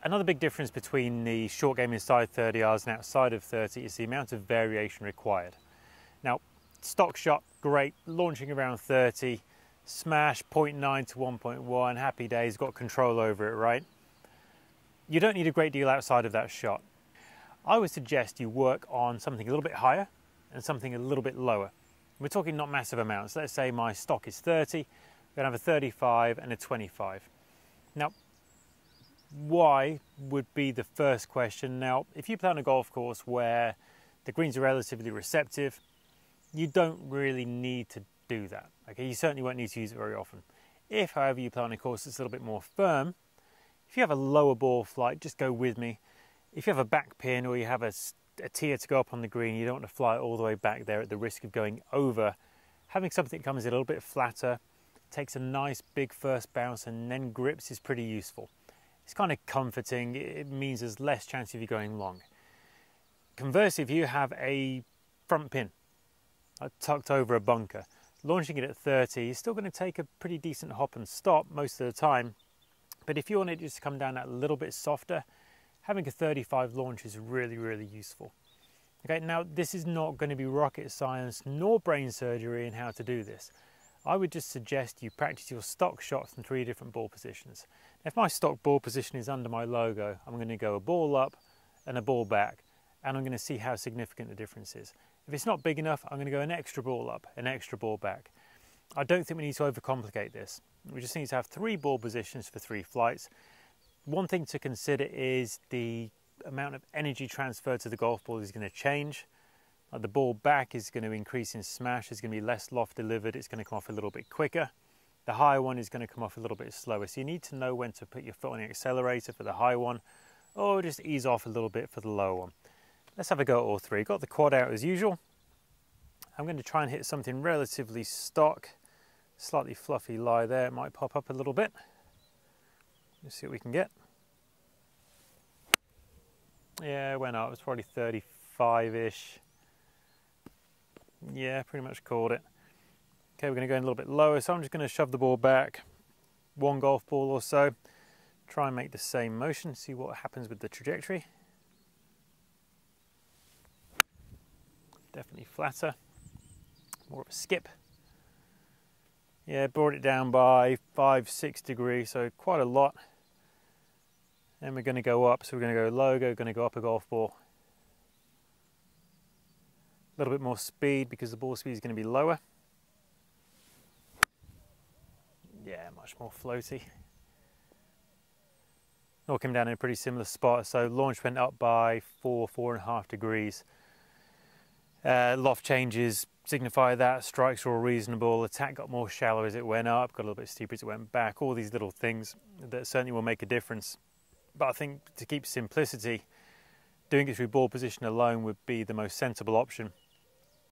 Another big difference between the short game inside 30 yards and outside of 30 is the amount of variation required. Now, stock shot, great, launching around 30, smash 0.9 to 1.1, happy days, got control over it, right? You don't need a great deal outside of that shot. I would suggest you work on something a little bit higher and something a little bit lower. We're talking not massive amounts. Let's say my stock is 30, I'm gonna have a 35 and a 25. Now, why would be the first question. Now, if you play on a golf course where the greens are relatively receptive, you don't really need to do that. Okay, you certainly won't need to use it very often. If, however, you play on a course that's a little bit more firm, if you have a lower ball flight, just go with me. If you have a back pin or you have a tier to go up on the green, you don't want to fly it all the way back there at the risk of going over. Having something that comes a little bit flatter, takes a nice big first bounce and then grips is pretty useful. It's kind of comforting. It means there's less chance of you going long. Conversely, if you have a front pin tucked over a bunker, launching it at 30, you're still going to take a pretty decent hop and stop most of the time. But if you want it just to come down that little bit softer, having a 35 launch is really, really useful. Okay, now this is not going to be rocket science nor brain surgery in how to do this. I would just suggest you practice your stock shots in 3 different ball positions. If my stock ball position is under my logo, I'm going to go a ball up and a ball back, and I'm going to see how significant the difference is. If it's not big enough, I'm going to go an extra ball up, an extra ball back. I don't think we need to overcomplicate this. We just need to have 3 ball positions for 3 flights. One thing to consider is the amount of energy transferred to the golf ball is going to change. The ball back is going to increase in smash, there's going to be less loft delivered, it's going to come off a little bit quicker. The higher one is going to come off a little bit slower. So you need to know when to put your foot on the accelerator for the high one, or just ease off a little bit for the lower one. Let's have a go at all 3. Got the quad out as usual. I'm going to try and hit something relatively stock, slightly fluffy lie there, it might pop up a little bit. Let's see what we can get. Yeah, it went up, it's probably 35-ish. Yeah, pretty much called it. Okay, we're going to go in a little bit lower, so I'm just going to shove the ball back 1 golf ball or so, try and make the same motion, see what happens with the trajectory. Definitely flatter, more of a skip. Yeah, brought it down by 5-6 degrees, so quite a lot. And we're going to go up, so we're going to go low, going to go up a golf ball. A little bit more speed because the ball speed is going to be lower. Yeah, much more floaty. All came down in a pretty similar spot, so launch went up by 4.5 degrees. Loft changes signify that, strikes are all reasonable, attack got more shallow as it went up, got a little bit steeper as it went back, all these little things that certainly will make a difference. But I think to keep simplicity, doing it through ball position alone would be the most sensible option.